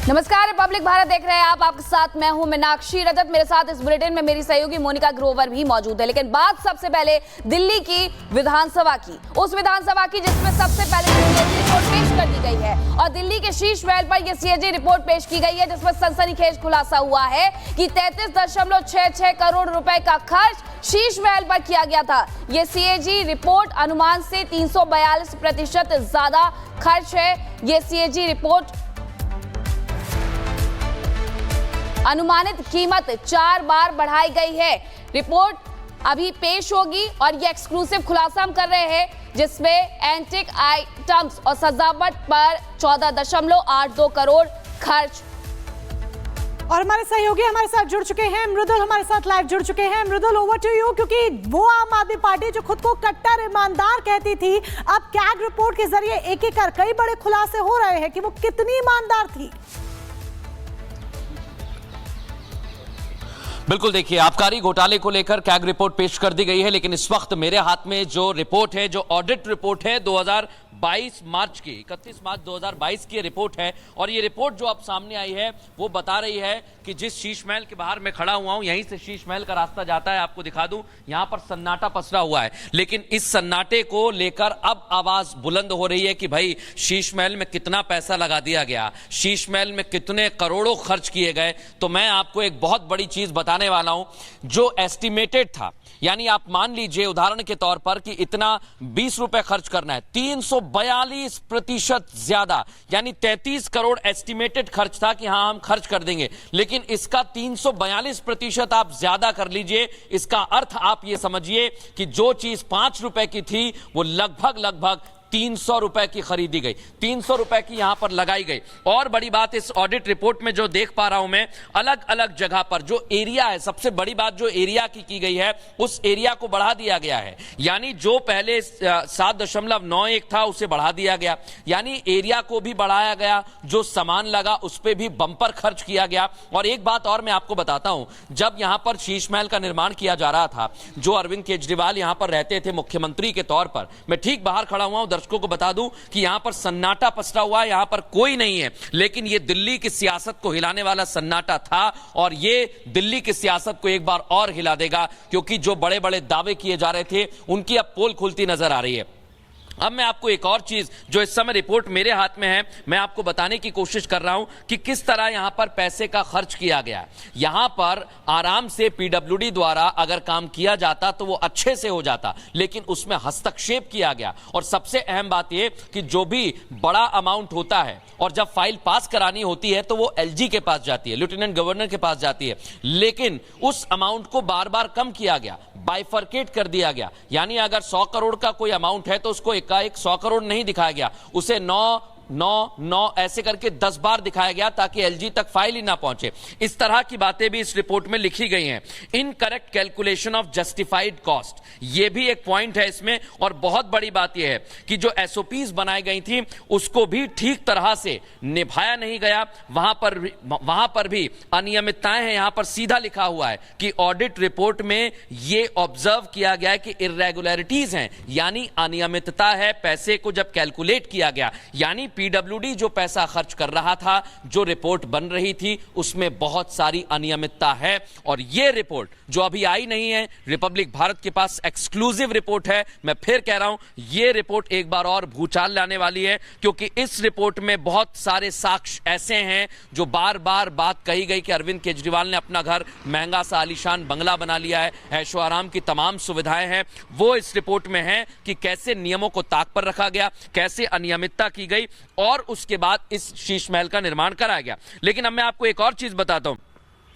नमस्कार, रिपब्लिक भारत देख रहे हैं आप। आपके साथ मैं हूं मीनाक्षी रजत। मेरे साथ इस बुलेटिन में मेरी सहयोगी मोनिका ग्रोवर भी मौजूद है। लेकिन बात सबसे पहले दिल्ली की विधानसभा की, उस विधानसभा की जिसमें सबसे पहले रिपोर्ट पेश कर दी गई है और दिल्ली के शीश महल पर यह सीएजी रिपोर्ट पेश की गई है, जिसमें सनसनीखेज खुलासा हुआ है कि 33.66 करोड़ रुपए का खर्च शीश महल पर किया गया था। यह सीएजी रिपोर्ट अनुमान से 342% ज्यादा खर्च है। यह सीएजी रिपोर्ट अनुमानित कीमत 4 बार बढ़ाई गई है। रिपोर्ट अभी पेश होगी और ये एक्सक्लूसिव खुलासा हम कर रहे हैं, जिसमें एंटिक आइटम्स और सजावट पर 14.82 करोड़ खर्च। और हमारे सहयोगी हमारे साथ जुड़ चुके हैं। मृदुल हमारे साथ लाइव जुड़ चुके हैं। मृदुल, ओवर टू यू, क्योंकि वो आम आदमी पार्टी जो खुद को कट्टर ईमानदार कहती थी, अब कैग रिपोर्ट के जरिए एक एक कर कई बड़े खुलासे हो रहे हैं कि वो कितनी ईमानदार थी। बिल्कुल, देखिए, आबकारी घोटाले को लेकर कैग रिपोर्ट पेश कर दी गई है, लेकिन इस वक्त मेरे हाथ में जो रिपोर्ट है, जो ऑडिट रिपोर्ट है 2022 मार्च की, 31 मार्च 2022 की रिपोर्ट है। और ये रिपोर्ट जो अब सामने आई है वो बता रही है कि जिस शीश महल के बाहर मैं खड़ा हुआ हूं, यहीं से शीश महल का रास्ता जाता है। आपको दिखा दूं, यहां पर सन्नाटा पसरा हुआ है, लेकिन इस सन्नाटे को लेकर अब आवाज बुलंद हो रही है कि भाई शीश महल में कितना पैसा लगा दिया गया, शीश महल में कितने करोड़ों खर्च किए गए। तो मैं आपको एक बहुत बड़ी चीज बताने वाला हूं। जो एस्टिमेटेड था, यानी आप मान लीजिए उदाहरण के तौर पर कि इतना 20 रुपए खर्च करना है, 342% ज्यादा, यानी 33 करोड़ एस्टिमेटेड खर्च था कि हां हम खर्च कर देंगे, लेकिन इसका 342% आप ज्यादा कर लीजिए। इसका अर्थ आप ये समझिए कि जो चीज 5 रुपए की थी वो लगभग 300 रुपए की खरीदी गई, 300 रुपए की यहां पर लगाई गई। और बड़ी बात इस ऑडिट रिपोर्ट में जो देख पा रहा हूं मैं, अलग अलग जगह पर जो एरिया है, सबसे बड़ी बात जो एरिया की गई है, उस एरिया को बढ़ा दिया गया है। यानी जो पहले 7.91 था उसे बढ़ा दिया गया, यानी एरिया को भी बढ़ाया गया। जो सामान लगा उस पर भी बंपर खर्च किया गया। और एक बात और मैं आपको बताता हूं, जब यहां पर शीश महल का निर्माण किया जा रहा था, जो अरविंद केजरीवाल यहां पर रहते थे मुख्यमंत्री के तौर पर, मैं ठीक बाहर खड़ा हुआ हूं, दर्शकों को बता दूं कि यहां पर सन्नाटा पसरा हुआ है, यहां पर कोई नहीं है, लेकिन यह दिल्ली की सियासत को हिलाने वाला सन्नाटा था और यह दिल्ली की सियासत को एक बार और हिला देगा, क्योंकि जो बड़े बड़े दावे किए जा रहे थे उनकी अब पोल खुलती नजर आ रही है। अब मैं आपको एक और चीज, जो इस समय रिपोर्ट मेरे हाथ में है, मैं आपको बताने की कोशिश कर रहा हूं कि किस तरह यहां पर पैसे का खर्च किया गया। यहां पर आराम से पीडब्ल्यूडी द्वारा अगर काम किया जाता तो वो अच्छे से हो जाता, लेकिन उसमें हस्तक्षेप किया गया। और सबसे अहम बात यह कि जो भी बड़ा अमाउंट होता है और जब फाइल पास करानी होती है तो वो एलजी के पास जाती है, लेफ्टिनेंट गवर्नर के पास जाती है, लेकिन उस अमाउंट को बार बार कम किया गया, बाइफरकेट कर दिया गया। यानी अगर 100 करोड़ का कोई अमाउंट है तो उसको एकाएक 100 करोड़ नहीं दिखाया गया, उसे 9 ऐसे करके 10 बार दिखाया गया ताकि एलजी तक फाइल ही ना पहुंचे। इस तरह की बातें भी इस रिपोर्ट में लिखी गई हैं। Incorrect calculation of justified cost, यह भी एक पॉइंट है इसमें। और बहुत बड़ी बात यह है कि जो एसओपीज बनाई गई थी उसको भी ठीक तरह से निभाया नहीं गया। वहां पर भी अनियमितताएं हैं। यहां पर सीधा लिखा हुआ है कि ऑडिट रिपोर्ट में यह ऑब्जर्व किया गया कि इर्रेगुलरिटीज हैं, यानी अनियमितता है। पैसे को जब कैलकुलेट किया गया, यानी पीडब्ल्यूडी जो पैसा खर्च कर रहा था, जो रिपोर्ट बन रही थी, उसमें बहुत सारी अनियमितता है। और यह रिपोर्ट जो अभी आई नहीं है, रिपब्लिक भारत के पास एक्सक्लूसिव रिपोर्ट है। मैं फिर कह रहा हूं, यह रिपोर्ट एक बार और भूचाल लाने वाली है, क्योंकि इस रिपोर्ट में बहुत सारे साक्ष्य ऐसे हैं जो बार बार बात कही गई कि अरविंद केजरीवाल ने अपना घर महंगा सा आलीशान बंगला बना लिया है, ऐशो आराम की तमाम सुविधाएं हैं, वो इस रिपोर्ट में है कि कैसे नियमों को ताक पर रखा गया, कैसे अनियमितता की गई और उसके बाद इस शीश महल का निर्माण कराया गया। लेकिन अब मैं आपको एक और चीज बताता हूं,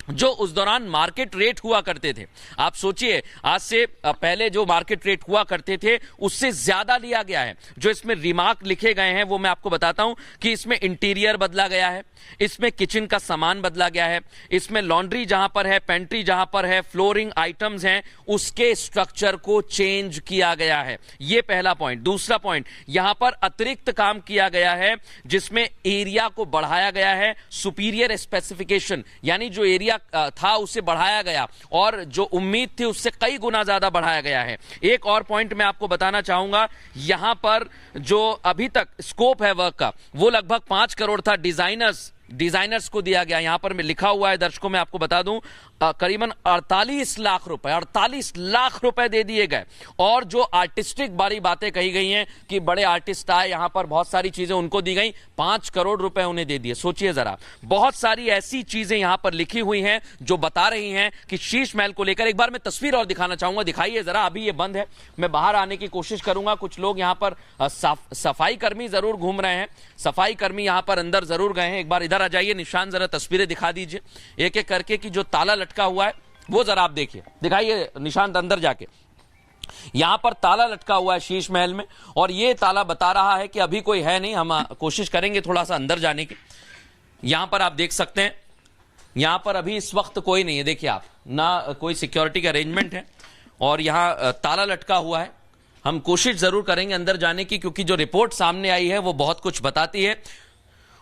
जो उस दौरान मार्केट रेट हुआ करते थे, आप सोचिए आज से पहले जो मार्केट रेट हुआ करते थे उससे ज्यादा लिया गया है। जो इसमें रिमार्क लिखे गए हैं वो मैं आपको बताता हूं कि इसमें इंटीरियर बदला गया है, इसमें किचन का सामान बदला गया है, इसमें लॉन्ड्री जहां पर है, पेंट्री जहां पर है, फ्लोरिंग आइटम्स हैं, उसके स्ट्रक्चर को चेंज किया गया है। यह पहला पॉइंट। दूसरा पॉइंट, यहां पर अतिरिक्त काम किया गया है जिसमें एरिया को बढ़ाया गया है, सुपीरियर स्पेसिफिकेशन, यानी जो एरिया था उसे बढ़ाया गया और जो उम्मीद थी उससे कई गुना ज्यादा बढ़ाया गया है। एक और पॉइंट मैं आपको बताना चाहूंगा, यहां पर जो अभी तक स्कोप है वर्क का वो लगभग 5 करोड़ था। डिजाइनर्स डिजाइनर्स को दिया गया। यहां पर मैं लिखा हुआ है दर्शकों, मैं आपको बता दूं, करीबन 48 लाख रुपए दे दिए गए। और जो आर्टिस्टिक बारी बातें कही गई हैं कि बड़े आर्टिस्ट आए, यहां पर बहुत सारी चीजें उनको दी गई, 5 करोड़ रुपए उन्हें दे दिए। सोचिए जरा, बहुत सारी ऐसी चीजें यहां पर लिखी हुई हैं जो बता रही हैं कि शीश महल को लेकर। एक बार मैं तस्वीर और दिखाना चाहूंगा, दिखाइए जरा। अभी ये बंद है, मैं बाहर आने की कोशिश करूंगा। कुछ लोग यहां पर सफाई कर्मी जरूर घूम रहे हैं, सफाई कर्मी यहां पर अंदर जरूर गए हैं। एक बार इधर आ जाइए निशान, जरा तस्वीरें दिखा दीजिए एक एक करके कि जो ताला लटका हुआ है वो जरा आप देखिए, दिखाइए निशांत अंदर जाके। यहां पर ताला लटका हुआ है शीश महल में, और ये ताला बता रहा है कि अभी कोई है नहीं। हम कोशिश करेंगे थोड़ा सा अंदर जाने की। यहां पर आप देख सकते हैं, यहां पर अभी इस वक्त कोई नहीं है। देखिए आप, ना कोई सिक्योरिटी का अरेंजमेंट है और यहां ताला लटका हुआ है। हम कोशिश जरूर करेंगे अंदर जाने की, क्योंकि जो रिपोर्ट सामने आई है वो बहुत कुछ बताती है।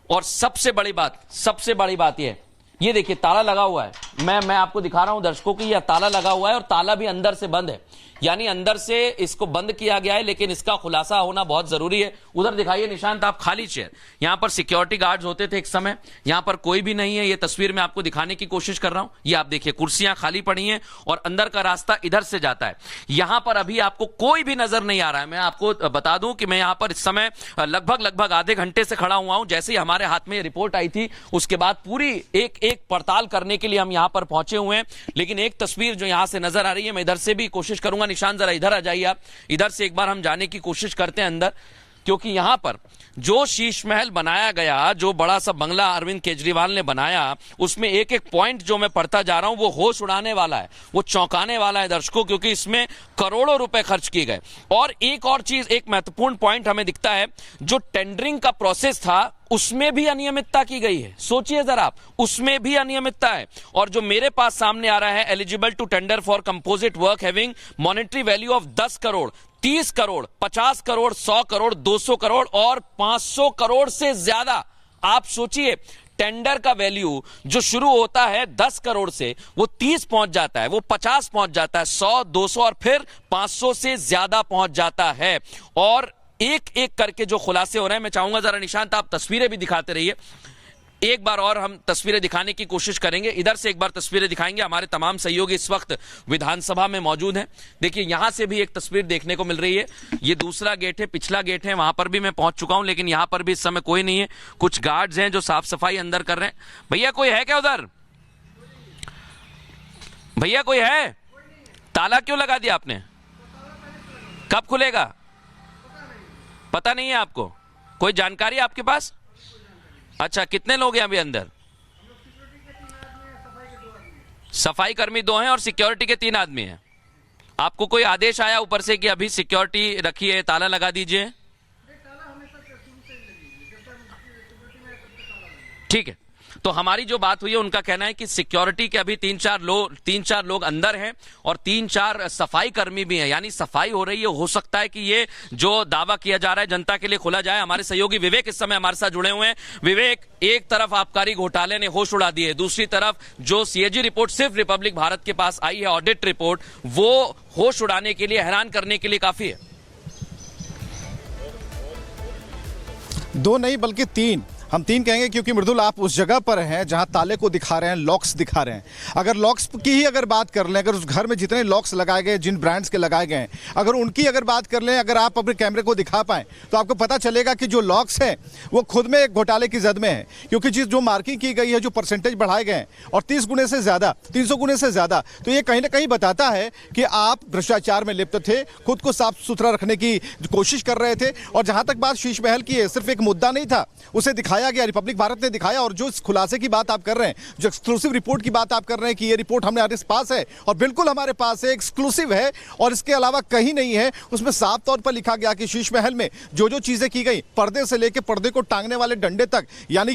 और सबसे बड़ी बात ये देखिए ताला लगा हुआ है। मैं आपको दिखा रहा हूं दर्शकों की, यह ताला लगा हुआ है और ताला भी अंदर से बंद है, यानी अंदर से इसको बंद किया गया है, लेकिन इसका खुलासा होना बहुत जरूरी है। उधर दिखाइए निशांत आप, खाली चेयर। यहां पर सिक्योरिटी गार्ड्स होते थे एक समय, यहां पर कोई भी नहीं है। ये तस्वीर में आपको दिखाने की कोशिश कर रहा हूं। ये आप देखिए, कुर्सियां खाली पड़ी हैं और अंदर का रास्ता इधर से जाता है। यहां पर अभी आपको कोई भी नजर नहीं आ रहा है। मैं आपको बता दूं कि मैं यहां पर इस समय लगभग आधे घंटे से खड़ा हुआ हूं। जैसे ही हमारे हाथ में रिपोर्ट आई थी, उसके बाद पूरी एक पड़ताल करने के लिए हम यहां पर पहुंचे हुए हैं। लेकिन एक तस्वीर जो यहां से नजर आ रही है, मैं इधर से भी कोशिश करूंगा। निशान जरा इधर आ जाइए आप, इधर से एक बार हम जाने की कोशिश करते हैं अंदर, क्योंकि यहां पर जो शीश महल बनाया गया, जो बड़ा सा बंगला अरविंद केजरीवाल ने बनाया, उसमें एक एक पॉइंट जो मैं पढ़ता जा रहा हूं वो होश उड़ाने वाला है, वो चौंकाने वाला है दर्शकों, क्योंकि इसमें करोड़ों रुपए खर्च किए गए। और एक और चीज, एक महत्वपूर्ण पॉइंट हमें दिखता है, जो टेंडरिंग का प्रोसेस था उसमें भी अनियमितता की गई है। सोचिए जरा आप, उसमें भी अनियमितता है। और जो मेरे पास सामने आ रहा है, eligible to tender for composite work having monetary value of 10 crore, 30 crore, 50 crore, 100 crore, 200 crore और 500 करोड़ से ज्यादा। आप सोचिए, टेंडर का वैल्यू जो शुरू होता है 10 करोड़ से, वो 30 पहुंच जाता है, वो 50 पहुंच जाता है, 100, 200 और फिर 500 से ज्यादा पहुंच जाता है। और एक एक करके जो खुलासे हो रहे हैं, मैं चाहूंगा जरा निशांत आप तस्वीरें भी दिखाते रहिए। एक बार और हम तस्वीरें दिखाने की कोशिश करेंगे। इधर से एक बार तस्वीरें दिखाएंगे। हमारे तमाम सहयोगी इस वक्त विधानसभा में मौजूद हैं। देखिए, यहां से भी एक तस्वीर देखने को मिल रही है। ये दूसरा गेट है, पिछला गेट है, वहां पर भी मैं पहुंच चुका हूं, लेकिन यहां पर भी इस समय कोई नहीं है। कुछ गार्ड्स हैं जो साफ सफाई अंदर कर रहे हैं। भैया कोई है क्या उधर? भैया कोई है? ताला क्यों लगा दिया आपने? कब खुलेगा? पता नहीं है आपको? कोई जानकारी है आपके पास? अच्छा, कितने लोग हैं अभी अंदर? सफाई कर्मी 2 हैं और सिक्योरिटी के 3 आदमी हैं। आपको कोई आदेश आया ऊपर से कि अभी सिक्योरिटी रखिए, ताला लगा दीजिए? ठीक है, तो हमारी जो बात हुई है, उनका कहना है कि सिक्योरिटी के अभी 3-4 लोग अंदर हैं और 3-4 सफाई कर्मी भी हैं, यानी सफाई हो रही है। हो सकता है कि ये जो दावा किया जा रहा है जनता के लिए खुला जाए। हमारे सहयोगी विवेक इस समय हमारे साथ जुड़े हुए हैं। विवेक, एक तरफ आबकारी घोटाले ने होश उड़ा दिए, दूसरी तरफ जो सीएजी रिपोर्ट सिर्फ रिपब्लिक भारत के पास आई है, ऑडिट रिपोर्ट, वो होश उड़ाने के लिए, हैरान करने के लिए काफी है। 2 नहीं बल्कि 3, हम 3 कहेंगे, क्योंकि मृदुल आप उस जगह पर हैं जहां ताले को दिखा रहे हैं, लॉक्स दिखा रहे हैं। अगर लॉक्स की ही अगर बात कर लें, अगर उस घर में जितने लॉक्स लगाए गए, जिन ब्रांड्स के लगाए गए हैं, अगर उनकी अगर बात कर लें, अगर आप अपने कैमरे को दिखा पाएं, तो आपको पता चलेगा कि जो लॉक्स हैं वो खुद में एक घोटाले की जद में है। क्योंकि जो मार्किंग की गई है, जो परसेंटेज बढ़ाए गए हैं, और 30 गुने से ज़्यादा, 300 गुने से ज़्यादा, तो ये कहीं ना कहीं बताता है कि आप भ्रष्टाचार में लिप्त थे, खुद को साफ सुथरा रखने की कोशिश कर रहे थे। और जहां तक बात शीश महल की है, सिर्फ एक मुद्दा नहीं था, उसे दिखाया गया, रिपब्लिक भारत ने दिखाया। और जो इस खुलासे की बात आप कर रहे हैं, जो एक्सक्लूसिव रिपोर्ट की बात आप कर रहे हैं कि ये रिपोर्ट हमारे पास है, और बिल्कुल हमारे पास है, एक्सक्लूसिव है, और इसके अलावा कहीं नहीं है। उसमें साफ तौर पर लिखा गया कि शीश महल में जो जो चीजें की गई, पर्दे से लेकर पर्दे को टांगने वाले डंडे तक, यानी